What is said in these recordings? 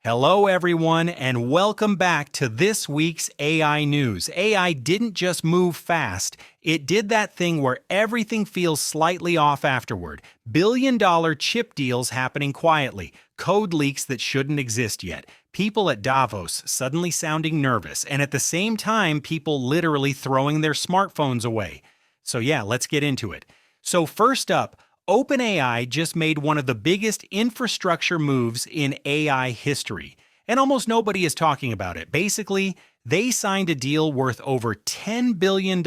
Hello, everyone, and welcome back to this week's AI news. AI didn't just move fast, it did that thing where everything feels slightly off afterward. Billion-dollar chip deals happening quietly, code leaks that shouldn't exist yet, people at Davos suddenly sounding nervous, and at the same time, people literally throwing their smartphones away. So yeah, let's get into it. So first up, OpenAI just made one of the biggest infrastructure moves in AI history, and almost nobody is talking about it. Basically, they signed a deal worth over $10 billion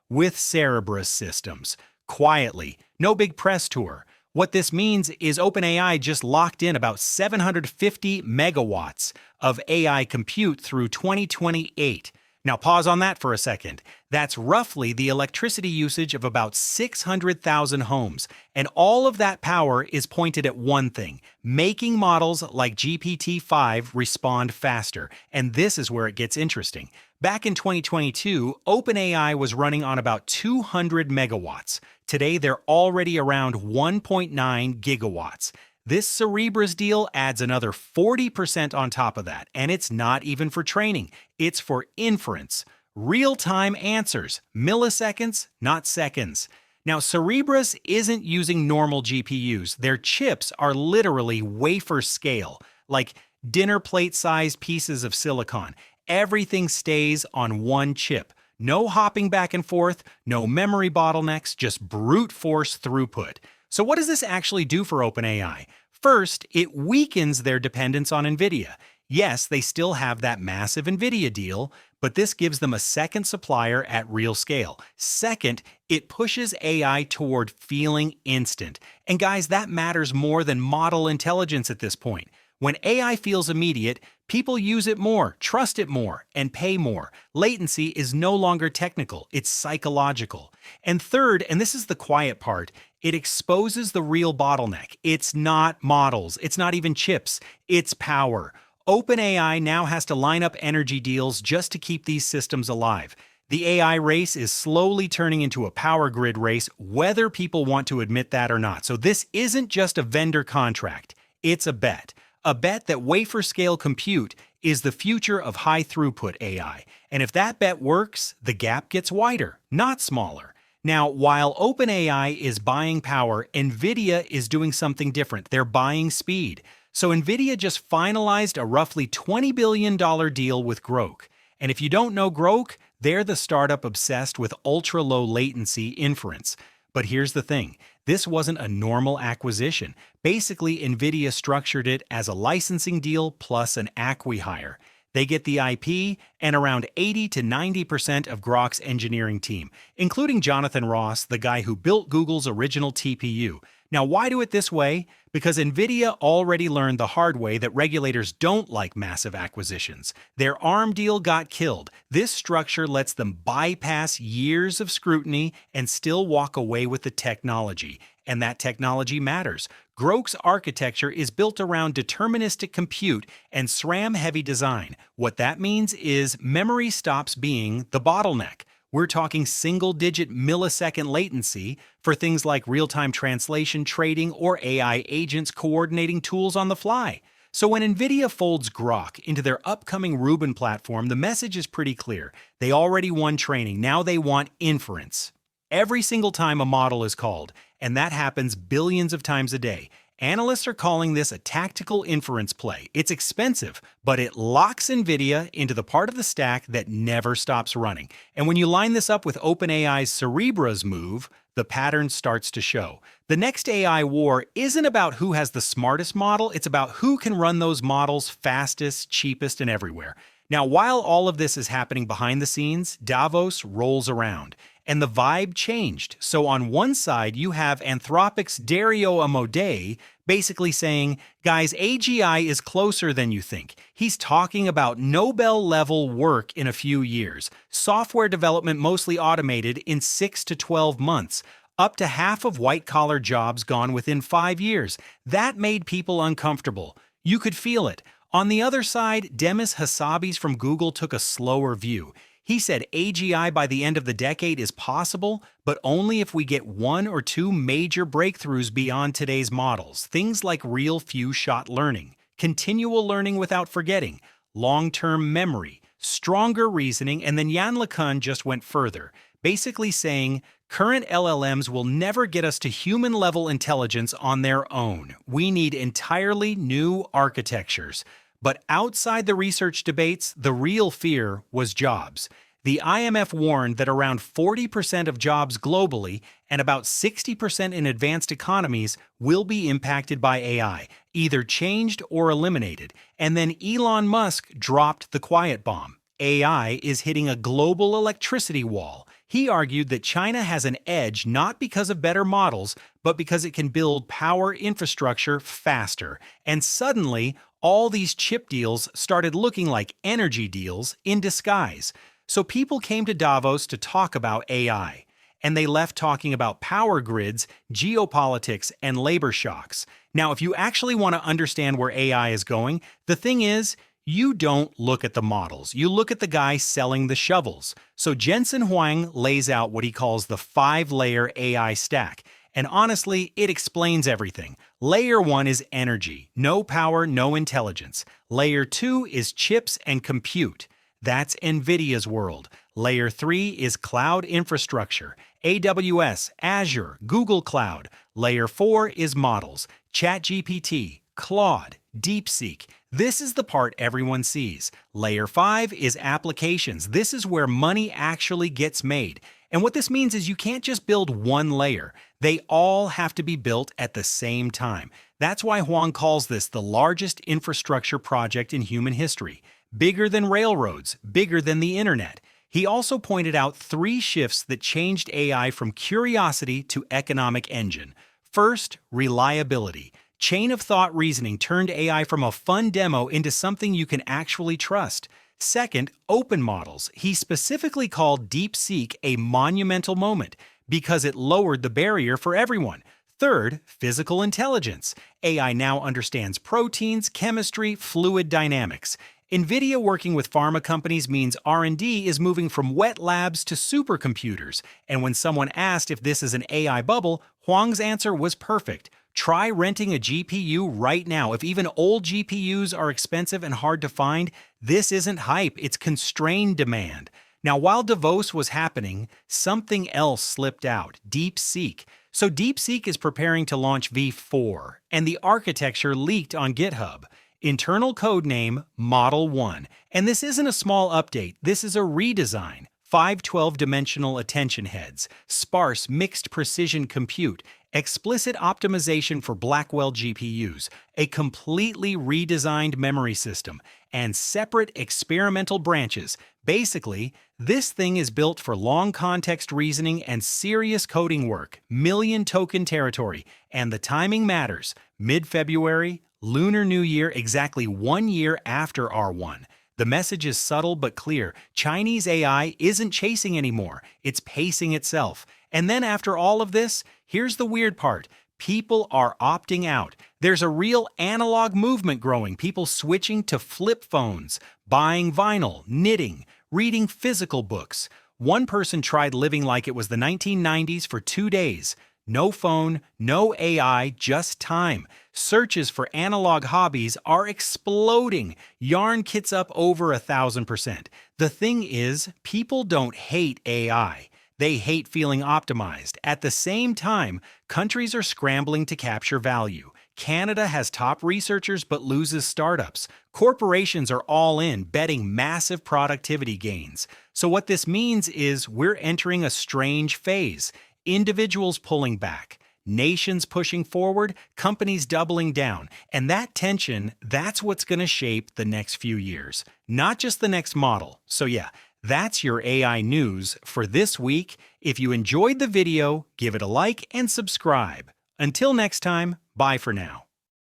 with Cerebras Systems. Quietly, no big press tour. What this means is OpenAI just locked in about 750 megawatts of AI compute through 2028. Now pause on that for a second. That's roughly the electricity usage of about 600,000 homes. And all of that power is pointed at one thing, making models like GPT-5 respond faster. And this is where it gets interesting. Back in 2022, OpenAI was running on about 200 megawatts. Today, they're already around 1.9 gigawatts. This Cerebras deal adds another 40% on top of that, and it's not even for training, it's for inference. Real-time answers, milliseconds, not seconds. Now, Cerebras isn't using normal GPUs. Their chips are literally wafer scale, like dinner plate-sized pieces of silicon. Everything stays on one chip. No hopping back and forth, no memory bottlenecks, just brute force throughput. So what does this actually do for OpenAI? First, it weakens their dependence on Nvidia. Yes, they still have that massive Nvidia deal, but this gives them a second supplier at real scale. Second, it pushes AI toward feeling instant. And guys, that matters more than model intelligence at this point. When AI feels immediate, people use it more, trust it more, and pay more. Latency is no longer technical, it's psychological. And third, and this is the quiet part, it exposes the real bottleneck. It's not models, it's not even chips, it's power. OpenAI now has to line up energy deals just to keep these systems alive. The AI race is slowly turning into a power grid race, whether people want to admit that or not. So this isn't just a vendor contract, it's a bet. A bet that wafer-scale compute is the future of high-throughput AI. And if that bet works, the gap gets wider, not smaller. Now, while OpenAI is buying power, Nvidia is doing something different. They're buying speed. So Nvidia just finalized a roughly $20 billion deal with Groq. And if you don't know Groq, they're the startup obsessed with ultra-low latency inference. But here's the thing. This wasn't a normal acquisition. Basically, Nvidia structured it as a licensing deal plus an acqui-hire. They get the IP and around 80 to 90% of Groq's engineering team, including Jonathan Ross, the guy who built Google's original TPU. Now, why do it this way? Because Nvidia already learned the hard way that regulators don't like massive acquisitions. Their ARM deal got killed. This structure lets them bypass years of scrutiny and still walk away with the technology. And that technology matters. Groq's architecture is built around deterministic compute and SRAM-heavy design. What that means is memory stops being the bottleneck. We're talking single-digit millisecond latency for things like real-time translation, trading, or AI agents coordinating tools on the fly. So when Nvidia folds Groq into their upcoming Rubin platform, the message is pretty clear. They already won training, now they want inference. Every single time a model is called, and that happens billions of times a day. Analysts are calling this a tactical inference play. It's expensive, but it locks Nvidia into the part of the stack that never stops running. And when you line this up with OpenAI's Cerebras move, the pattern starts to show. The next AI war isn't about who has the smartest model, it's about who can run those models fastest, cheapest, and everywhere. Now, while all of this is happening behind the scenes, Davos rolls around. And the vibe changed. So on one side, you have Anthropic's Dario Amodei basically saying, guys, AGI is closer than you think. He's talking about Nobel-level work in a few years. Software development mostly automated in 6 to 12 months. Up to half of white-collar jobs gone within 5 years. That made people uncomfortable. You could feel it. On the other side, Demis Hassabis from Google took a slower view. He said AGI by the end of the decade is possible, but only if we get one or two major breakthroughs beyond today's models, things like real few-shot learning. continual learning without forgetting, long-term memory, stronger reasoning, and then Yan LeCun just went further, basically saying, current LLMs will never get us to human-level intelligence on their own. We need entirely new architectures. But outside the research debates, the real fear was jobs. The IMF warned that around 40% of jobs globally and about 60% in advanced economies will be impacted by AI, either changed or eliminated. And then Elon Musk dropped the quiet bomb. AI is hitting a global electricity wall. He argued that China has an edge not because of better models, but because it can build power infrastructure faster. And suddenly, all these chip deals started looking like energy deals in disguise. So people came to Davos to talk about AI, and they left talking about power grids, geopolitics, and labor shocks. Now, if you actually want to understand where AI is going, the thing is, you don't look at the models. You look at the guy selling the shovels. So Jensen Huang lays out what he calls the 5-layer AI stack. And honestly, it explains everything. Layer 1 is energy, no power, no intelligence. Layer 2 is chips and compute. That's Nvidia's world. Layer 3 is cloud infrastructure, AWS, Azure, Google Cloud. Layer 4 is models, ChatGPT, Claude, DeepSeek. This is the part everyone sees. Layer 5 is applications. This is where money actually gets made. And what this means is you can't just build one layer. They all have to be built at the same time. That's why Huang calls this the largest infrastructure project in human history. Bigger than railroads, bigger than the internet. He also pointed out 3 shifts that changed AI from curiosity to economic engine. First, reliability. Chain of thought reasoning turned AI from a fun demo into something you can actually trust. Second, open models. He specifically called DeepSeek a monumental moment because it lowered the barrier for everyone. Third, physical intelligence. AI now understands proteins, chemistry, fluid dynamics. Nvidia working with pharma companies means R&D is moving from wet labs to supercomputers. And when someone asked if this is an AI bubble, Huang's answer was perfect. Try renting a GPU right now. If even old GPUs are expensive and hard to find, this isn't hype, it's constrained demand. Now, while Davos was happening, something else slipped out, DeepSeek. So DeepSeek is preparing to launch V4, and the architecture leaked on GitHub. Internal code name Model 1. And this isn't a small update, this is a redesign. 5 12-dimensional attention heads, sparse mixed precision compute, explicit optimization for Blackwell GPUs, a completely redesigned memory system, and separate experimental branches. Basically, this thing is built for long context reasoning and serious coding work, million token territory, and the timing matters. Mid-February, Lunar New Year, exactly 1 year after R1. The message is subtle but clear. Chinese AI isn't chasing anymore, it's pacing itself. And then after all of this, here's the weird part. People are opting out. There's a real analog movement growing, people switching to flip phones, buying vinyl, knitting, reading physical books. One person tried living like it was the 1990s for 2 days. No phone, no AI, just time. Searches for analog hobbies are exploding. Yarn kits up over 1,000%. The thing is, people don't hate AI. They hate feeling optimized. At the same time, countries are scrambling to capture value. Canada has top researchers but loses startups. Corporations are all in, betting massive productivity gains. So what this means is we're entering a strange phase. Individuals pulling back, nations pushing forward, companies doubling down. And that tension, that's what's going to shape the next few years, not just the next model. So yeah, that's your AI news for this week. If you enjoyed the video, give it a like and subscribe. Until next time, bye for now.